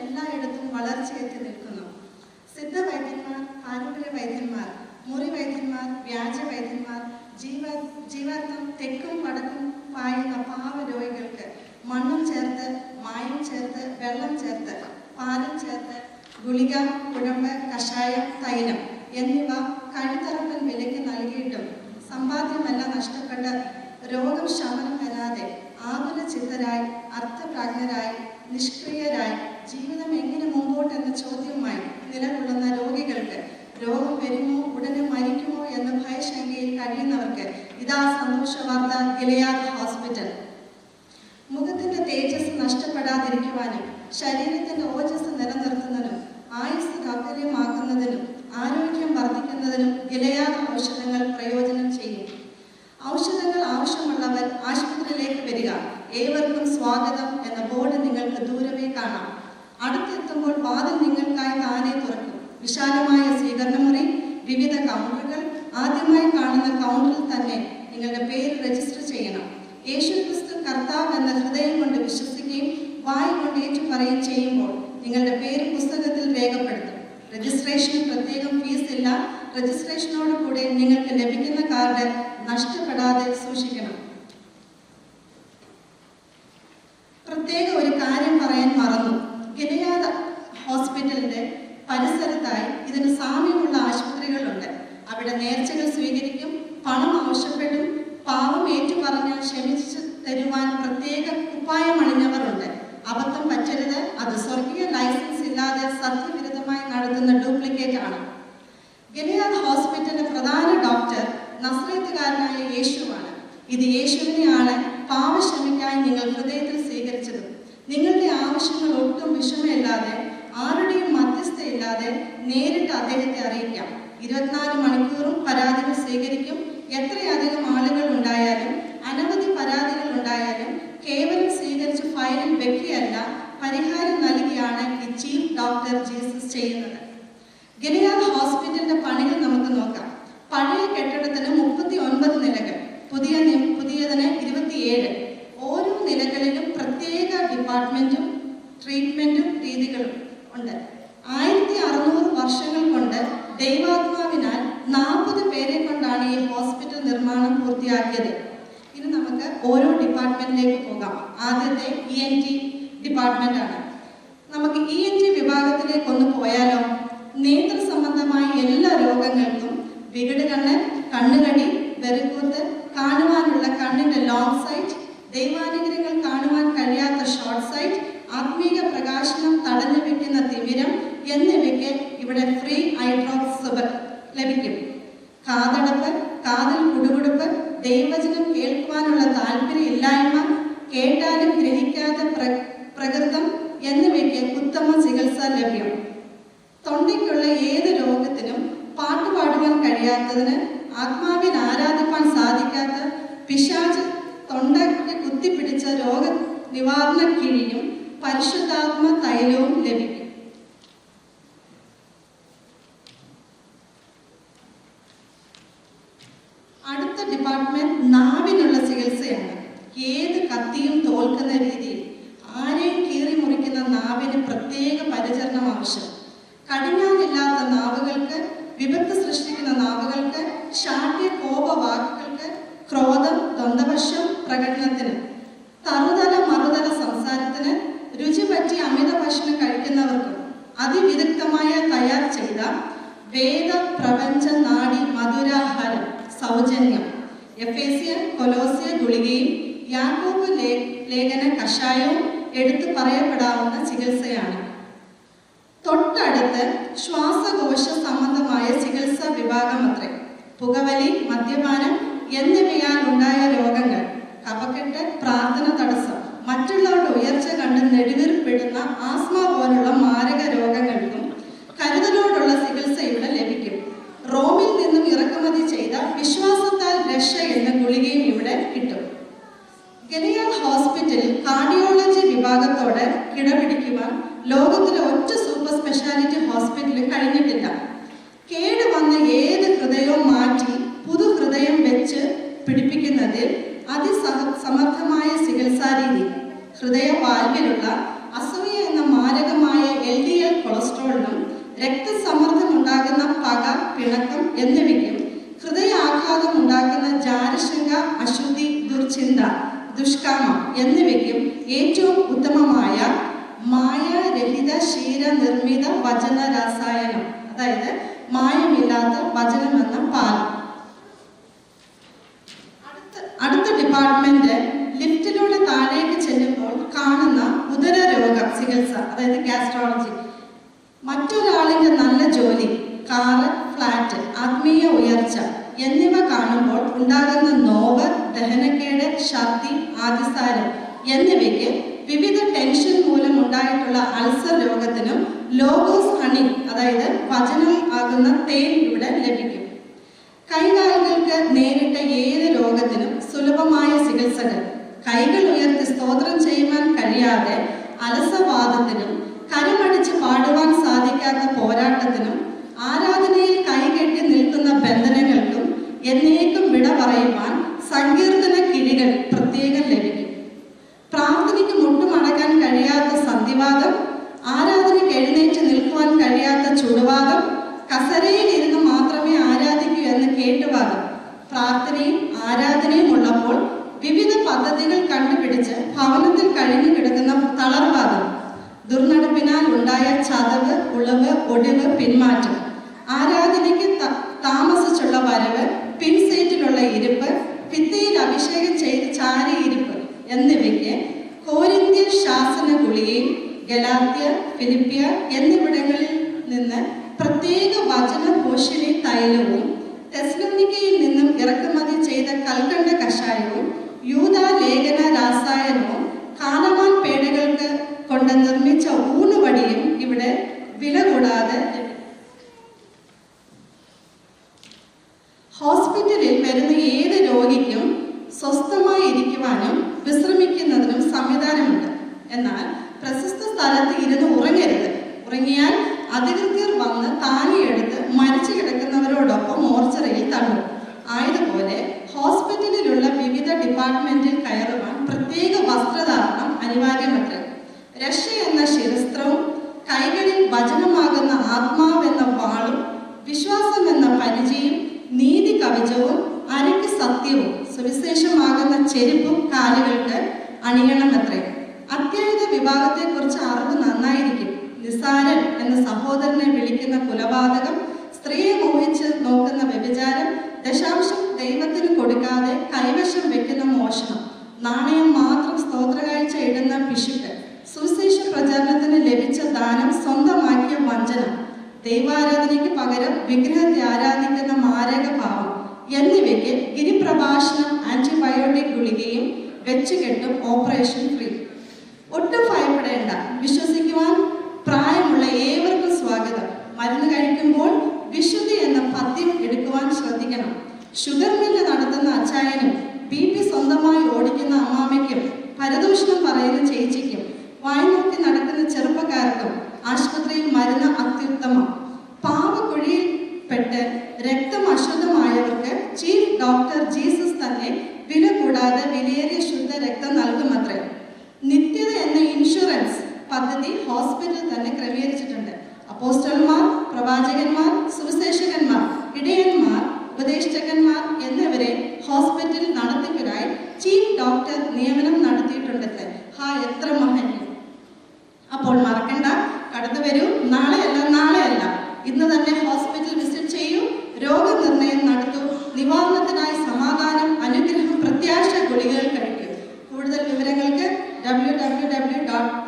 എല്ലായിടത്തും വളർച്ചയെത്തി നിൽക്കുന്നു. സിദ്ധവൈദ്യന്മാർ, പാരമ്പര്യ വൈദ്യന്മാർ, മുറി വൈദ്യന്മാർ, വ്യാജ വൈദ്യന്മാർ, ജീവാത്മം തെക്കും വടക്കും പായുന്ന പാവ രോഗികൾക്ക് മണ്ണും ചേർത്ത്, മായം ചേർത്ത്, വെള്ളം ചേർത്ത്, പാലും ചേർത്ത്, ഗുളിക, കുഴമ്പ്, കഷായം, തൈലം എന്നിവ കഴുത്തറപ്പൻ വിലയ്ക്ക് നൽകിയിട്ടും സമ്പാദ്യമെല്ലാം നഷ്ടപ്പെട്ട് രോഗം ശമനം വരാതെ ആകുല ചിത്തരായി, അർത്ഥപ്രാജ്ഞരായി, നിഷ്ക്രിയരായി ജീവിതം എങ്ങനെ മുമ്പോട്ടെന്ന ചോദ്യവുമായി നിലകൊള്ളുന്ന രോഗികൾക്ക് രോഗം വരുമോ, ഉടനെ മരിക്കുമോ എന്ന ഭയശങ്കയിൽ കഴിയുന്നവർക്ക് ഇതാ സന്തോഷ വാർത്ത. ഗിലെയാദ് ഹോസ്പിറ്റൽ മുഖത്തിന്റെ തേജസ് നഷ്ടപ്പെടാതിരിക്കുവാനും ശരീരത്തിന്റെ ഓജസ് നിലനിർത്തുന്നതിനും ആയുസ് താല്പര്യമാക്കുന്നതിനും ആരോഗ്യം വർദ്ധിക്കുന്നതിനും ഗിലെയാദ് ഔഷധങ്ങൾ പ്രയോജനം ചെയ്യും. ഔഷധങ്ങൾ ആവശ്യമുള്ളവർ ആശുപത്രിയിലേക്ക് വരിക. ഏവർക്കും സ്വാഗതം എന്ന ബോർഡ് നിങ്ങൾക്ക് ദൂരമേ കാണാം. അടുത്തെത്തുമ്പോൾ വാതിൽ നിങ്ങൾക്കായി താനെ തുറക്കും. വിശാലമായ സ്വീകരണമുറി, വിവിധ കൗണ്ടറുകൾ. ആദ്യമായി കാണുന്ന കൗണ്ടറിൽ തന്നെ നിങ്ങളുടെ പേര് രജിസ്റ്റർ ചെയ്യണം. യേശുക്രിസ്തു കർത്താവ് എന്ന ഹൃദയം കൊണ്ട് വിശ്വസിക്കുകയും വായ് കൊണ്ട് ഏറ്റുപറയുകയും ചെയ്യുമ്പോൾ നിങ്ങളുടെ പേര് പുസ്തകത്തിൽ രേഖപ്പെടുത്തും. രജിസ്ട്രേഷന് പ്രത്യേകം ഫീസ് ഇല്ല. രജിസ്ട്രേഷനോട് കൂടെ നിങ്ങൾക്ക് ലഭിക്കുന്ന കാർഡ് നഷ്ടപ്പെടാതെ സൂക്ഷിക്കണം. പ്രത്യേക ഒരു കാര്യം പറയാൻ മറന്നു. ഗിലെയാദ് ഹോസ്പിറ്റലിന്റെ പരിസരത്തായി ഇതിന് സാമ്യമുള്ള ആശുപത്രികളുണ്ട്. അവിടെ നേർച്ചകൾ സ്വീകരിക്കും, പണം ആവശ്യപ്പെടും, പാവം ഏറ്റുപറഞ്ഞാൽ ക്ഷമിച്ചു തരുവാൻ പ്രത്യേക കുപ്പായമണിഞ്ഞവരുണ്ട്. അബദ്ധം പറ്റരുത്. അത് സ്വർഗീയ ലൈസൻസ് ഇല്ലാതെ സത്യവിരുദ്ധമായി നടത്തുന്ന ഡ്യൂപ്ലിക്കേറ്റ് ആണ്. ഗിലെയാദ് ഹോസ്പിറ്റലിന്റെ പ്രധാന ഡോക്ടർ നസ്രേത്തുകാരനായ യേശുവാണ്. ഇത് യേശുവിനെയാണ് പാവക്ഷമയ്ക്കായി നിങ്ങൾ ഹൃദയത്തിൽ സ്വീകരിച്ചത്. നിങ്ങളുടെ ആവശ്യങ്ങൾ ഒട്ടും വിഷമമില്ലാതെ, ആരുടെയും മധ്യസ്ഥയില്ലാതെ നേരിട്ട് അദ്ദേഹത്തെ അറിയിക്കാം. 24 മണിക്കൂറും പരാതികൾ സ്വീകരിക്കും. എത്രയധികം ആളുകൾ ഉണ്ടായാലും, അനവധി പരാതികൾ ഉണ്ടായാലും കേവലം സ്വീകരിച്ച് ഫയലിൽ വെക്കുകയല്ല, പരിഹാരം നൽകിയാണ് ഈ ചീഫ് ഡോക്ടർ ജീസസ് ചെയ്യുന്നത്. ഗിലെയാദ് ഹോസ്പിറ്റലിന്റെ പണികൾ നമുക്ക് നോക്കാം. പഴയ കെട്ടിടത്തിന് 39 നിലകൾ, പുതിയതിന് 27. ഓരോ നിലകളിലും പ്രത്യേക ഡിപ്പാർട്ട്മെന്റും ട്രീറ്റ്മെന്റും രീതികളും ഉണ്ട്. 1600 വർഷങ്ങൾ കൊണ്ട് ദൈവാത്മാവിനാൽ 40 പേരെ കൊണ്ടാണ് ഈ ഹോസ്പിറ്റൽ നിർമ്മാണം പൂർത്തിയാക്കിയത്. ഇനി നമുക്ക് ഓരോ ഡിപ്പാർട്ട്മെന്റിലേക്ക് പോകാം. ആദ്യത്തെ ENT ഡിപ്പാർട്ട്മെന്റ് ആണ്. നമുക്ക് ENT വിഭാഗത്തിലേക്ക് ഒന്ന് പോയാലോ? നേത്ര സംബന്ധമായ എല്ലാ രോഗങ്ങൾക്കും വികട് കണ്ണ്, കണ്ണുകടി, വെറുകൂത്ത്, കാണുവാനുള്ള കണ്ണിന്റെ ലോങ് സൈറ്റ്, ദൈവാനുഗ്രഹങ്ങൾ കാണുവാൻ കഴിയാത്ത ഷോർട്ട് സൈറ്റ്, ആത്മീയ പ്രകാശനം തടഞ്ഞു വെക്കുന്ന തിമിരം എന്നിവയ്ക്ക് ഇവിടെ ഫ്രീ ഐ ഡ്രോപ്സ് ലഭിക്കും. കാതടപ്പ്, കാതിൽ കുടുകുടുപ്പ്, ദൈവവചനം കേൾക്കുവാനുള്ള താല്പര്യം ഇല്ലായ്മ, കേട്ടാലും ഗ്രഹിക്കാതെ പ്രകൃതം എന്നിവയ്ക്ക് ഉത്തമ ചികിത്സ ലഭ്യം. തൊണ്ടയ്ക്കുള്ള ഏത് രോഗത്തിനും പാട്ടുപാടുവാൻ കഴിയാത്തതിന്, ആത്മാവിൽ ആരാധിപ്പാൻ സാധിക്കാത്ത, പിശാച് തൊണ്ടയ്ക്ക് കുത്തിപ്പിടിച്ച രോഗ നിവാരണ കിഴിയും പരിശുദ്ധാത്മ തൈലവും ലഭിക്കും. അടുത്ത ഡിപ്പാർട്ട്മെന്റ് നാവിനുള്ള ചികിത്സയാണ്. ഏത് കത്തിയും തോൽക്കുന്ന രീതിയിൽ ആരെയും കീറി മുറിക്കുന്ന നാവിന് പ്രത്യേക പരിചരണം ആവശ്യം. കടിഞ്ഞാനില്ലാത്ത നാവുകൾക്ക്, വിപത്ത് സൃഷ്ടിക്കുന്ന നാവുകൾക്ക്, ശാഠ്യ കോപവാക്കുകൾക്ക്, ക്രോധം, ദ്വന്ദ്വപക്ഷം പ്രകടനത്തിന്, തറുതല മറുതല സംസാരത്തിന്, രുചി പറ്റി അമിത ഭക്ഷണം കഴിക്കുന്നവർക്കും അതിവിദഗ്ധമായ തയ്യാർ ചെയ്ത വേദ പ്രപഞ്ച നാഡി മധുരാഹാരം സൗജന്യം. എഫേസ്യൻ കൊലോസ്യ ഗുളികയും യാക്കോബ് ലേഖന കഷായവും എടുത്തു പറയപ്പെടാവുന്ന ചികിത്സയാണ്. തൊട്ടടുത്ത് ശ്വാസകോശ സംബന്ധമായ ചികിത്സാ വിഭാഗമത്രേ. പുകവലി, മദ്യപാനം എന്നിവയാൽ ഉണ്ടായ രോഗങ്ങൾ, കഫക്കെട്ട്, പ്രാർത്ഥന തടസ്സം, മറ്റുള്ളവരുടെ ഉയർച്ച കണ്ട് നെടുവീർപ്പിടുന്ന ആസ്മ പോലുള്ള മാരക രോഗങ്ങൾക്കും കരുതലോടുള്ള ചികിത്സ ഇവിടെ ലഭിക്കും. റോമിൽ നിന്നും ഇറക്കുമതി ചെയ്ത വിശ്വാസത്താൽ രക്ഷ എന്ന ഗുളികയും ഇവിടെ കിട്ടും. ഗിലെയാദ് ഹോസ്പിറ്റലിൽ കാർഡിയോളജി വിഭാഗത്തോട് കിടപിടിക്കുവാൻ ലോകത്തിലെ ഒറ്റ സൂപ്പർ സ്പെഷ്യാലിറ്റി ഹോസ്പിറ്റലും കഴിഞ്ഞിട്ടില്ല. കേടുവന്ന ഏത് ഹൃദയവും മാറ്റി പുതു ഹൃദയം വെച്ച് പിടിപ്പിക്കുന്നതിൽ അതിസമർത്ഥമായ ചികിത്സാരീതി. ഹൃദയ വാൽവിലുള്ള അസൂയ എന്ന മാരകമായ എന്നിവയ്ക്കും ഏറ്റവും ഉത്തമമായ മായാരഹിത ക്ഷീരനിർമ്മിത വചന രസായനം, അതായത് മായമില്ലാത്ത വചനം എന്ന പാൽ. അടുത്ത ഡിപ്പാർട്ട്മെന്റ് ലിഫ്റ്റിലൂടെ താഴേക്ക് ചെല്ലുമ്പോൾ കാണുന്ന ഉദര രോഗ ചികിത്സ, അതായത് ഗാസ്ട്രോളജി. മറ്റൊരാളിന്റെ നല്ല ജോലി, കാറ്, ഫ്ലാറ്റ്, ആത്മീയ ഉയർച്ച എന്നിവ കാണുമ്പോൾ ഉണ്ടാകുന്ന നോവ്, ദഹനക്കേട്, ഛർദി, ആതിസാരം എന്നിവയ്ക്ക് വിവിധ ടെൻഷൻ മൂലം ഉണ്ടായിട്ടുള്ള അൾസർ രോഗത്തിനും ലോഗോസ് ഹണി, അതായത് വചനം ആകുന്ന തേൻ ഇവിടെ ലഭിക്കും. കൈകാലുകൾക്ക് നേരിട്ട ഏത് രോഗത്തിനും സുലഭമായ ചികിത്സകൾ. കൈകൾ ഉയർത്തി സ്തോത്രം ചെയ്യുവാൻ കഴിയാതെ അലസവാദത്തിനും കരമടിച്ച് പാടുവാൻ സാധിക്കാത്ത പോരാട്ടത്തിനും ആരാധനയിൽ കൈകെട്ടി നിൽക്കുന്ന ബന്ധനങ്ങൾക്കും എന്നേക്കും വിട പറയുവാൻ സങ്കീർത്തന കിഴികൾ പ്രത്യേകം ലഭിക്കും. പ്രാർത്ഥനയ്ക്ക് മുട്ടുമടക്കാൻ കഴിയാത്ത സന്ധിവാദം, ആരാധനയ്ക്ക് എഴുന്നേറ്റ് നിൽക്കുവാൻ കഴിയാത്ത ചുടുവാദം, കസരയിൽ ഇരുന്ന് മാത്രമേ ആരാധിക്കൂ എന്ന് കേട്ടുവാദം, പ്രാർത്ഥനയും ആരാധനയും ഉള്ളപ്പോൾ വിവിധ പദ്ധതികൾ കണ്ടുപിടിച്ച് ഭവനത്തിൽ കഴിഞ്ഞു കിടക്കുന്ന തളർവാദം, ദുർനടപ്പിനാൽ ഉണ്ടായ ചതവ്, ഉളവ്, ഒടിവ്, പിന്മാറ്റം, ആരാധനയ്ക്ക് താമസിച്ചുള്ള വരവ്, പിൻസീറ്റിലുള്ള ഇരിപ്പ്, ഭിത്തിയിൽ അഭിഷേകം ചെയ്ത് ചാരിയിരിപ്പ് എന്നിവയ്ക്ക് കോരിന്ത്യൻ ശാസന ഗുളികയും ഗലാത്യ, ഫിലിപ്പിയ എന്നിവിടങ്ങളിൽ നിന്ന് പ്രത്യേക വചന പോഷണി തൈലവും തെസ്സലോനിക്കയിൽ നിന്നും ഇറക്കുമതി ചെയ്ത കൽക്കണ്ട കഷായവും യൂദാ ലേഖന രാസായനവും കാനമാൻ പേടകൾക്ക് കൊണ്ട് നിർമ്മിച്ച ഊണുവടിയും ഇവിടെ വില കൂടാതെ ഹോസ്പിറ്റലിൽ വരുന്ന ഏത് രോഗിക്കും സ്വസ്ഥമായി ഇരിക്കുവാനും വിശ്രമിക്കുന്നതിനും സംവിധാനമുണ്ട്. എന്നാൽ പ്രശസ്ത സ്ഥലത്ത് ഇരുന്ന് ഉറങ്ങരുത്. ഉറങ്ങിയാൽ അധികൃതർ വന്ന് താലിയെടുത്ത് മരിച്ചു കിടക്കുന്നവരോടൊപ്പം മോർച്ചറിയിൽ തള്ളും. ആയതുപോലെ ഹോസ്പിറ്റലിലുള്ള വിവിധ ഡിപ്പാർട്ട്മെന്റിൽ കയറുവാൻ പ്രത്യേക വസ്ത്രധാരണം അനിവാര്യമത്രേ. രക്ഷ എന്ന ശിരസ്ത്രവും കൈകളിൽ വചനമാകുന്ന ആത്മാവെന്ന വാളും വിശ്വാസം എന്ന പരിചയും നീതി കവചവും അരയ്ക്ക് സത്യവും സുവിശേഷമാകുന്ന ചെരുപ്പും കാലുകൾക്ക് അണിയണമത്രേ. അത്യാഹിത വിഭാഗത്തെക്കുറിച്ച് അറിവ് നന്നായിരിക്കും. നിസാരൻ എന്ന സഹോദരനെ വിളിക്കുന്ന കുലപാതകം, സ്ത്രീയെ മോഹിച്ച് നോക്കുന്ന വ്യഭിചാരം, ദശാംശം ദൈവത്തിന് കൊടുക്കാതെ കൈവശം വെക്കുന്ന മോഷണം, നാണയം മാത്രം സ്തോത്രകാഴ്ച ഇടുന്ന പിശുക്ക്, സുവിശേഷ പ്രചാരണത്തിന് ലഭിച്ച ദാനം സ്വന്തമാക്കിയ വഞ്ചന, ദൈവാരാധനയ്ക്ക് പകരം വിഗ്രഹത്തെ ആരാധിക്കുന്ന മാരകഭാവം എന്നിവയ്ക്ക് ഗിരിപ്രഭാഷണം, ആന്റിബയോട്ടിക് ഗുളികയും വെച്ചുകെട്ടും ഓപ്പറേഷൻ ഫ്രീ. ഒട്ടും ഭയപ്പെടേണ്ട. വിശ്വസിക്കുവാൻ പ്രായമുള്ള ഏവർക്കും സ്വാഗതം. മരുന്ന് കഴിക്കുമ്പോൾ വിശുദ്ധി എന്ന പദ്യം എടുക്കുവാൻ ശ്രദ്ധിക്കണം. ഷുഗർ മില്ല് നടത്തുന്ന അച്ചായനും BP സ്വന്തമായി ഓടിക്കുന്ന അമ്മാമയ്ക്കും പരദൂഷണം പറയുന്ന ചേച്ചിക്കും വായി നോക്കി നടക്കുന്ന ചെറുപ്പക്കാർക്കും ആശുപത്രിയിൽ മരുന്ന് അത്യുത്തമം. പാവക്കുഴിയിൽപ്പെട്ട് രക്തം അശുദ്ധമായവർക്ക് ചീഫ് ഡോക്ടർ ജീസസ് തന്നെ വില കൂടാതെ വിലയേറിയ ശുദ്ധ രക്തം നൽകുമത്രേ. നിത്യത എന്ന ഇൻഷുറൻസ് പദ്ധതി ഹോസ്പിറ്റൽ തന്നെ ക്രമീകരിച്ചിട്ടുണ്ട്. അപ്പോസ്റ്റലന്മാർ, പ്രവാചകന്മാർ, സുവിശേഷകന്മാർ, ഇടയന്മാർ, ഉപദേഷ്ടകന്മാർ എന്നിവരെ ഹോസ്പിറ്റൽ നടത്തിപ്പിനായി ചീഫ് ഡോക്ടർ നിയമനം നടത്തിയിട്ടുണ്ടത്രേ. എത്ര മഹനീയം! അപ്പോൾ മറക്കണ്ട, കടന്നു വരൂ. നാളെയല്ല ഇന്ന് തന്നെ ഹോസ്പിറ്റൽ വിസിറ്റ് ചെയ്യൂ. രോഗനിർണയം നടത്തൂ. നിവാരണത്തിനായി സമാധാനം, അനുഗ്രഹം, പ്രത്യാശ ഗുളികകൾ കഴിക്കൂ. കൂടുതൽ വിവരങ്ങൾക്ക് www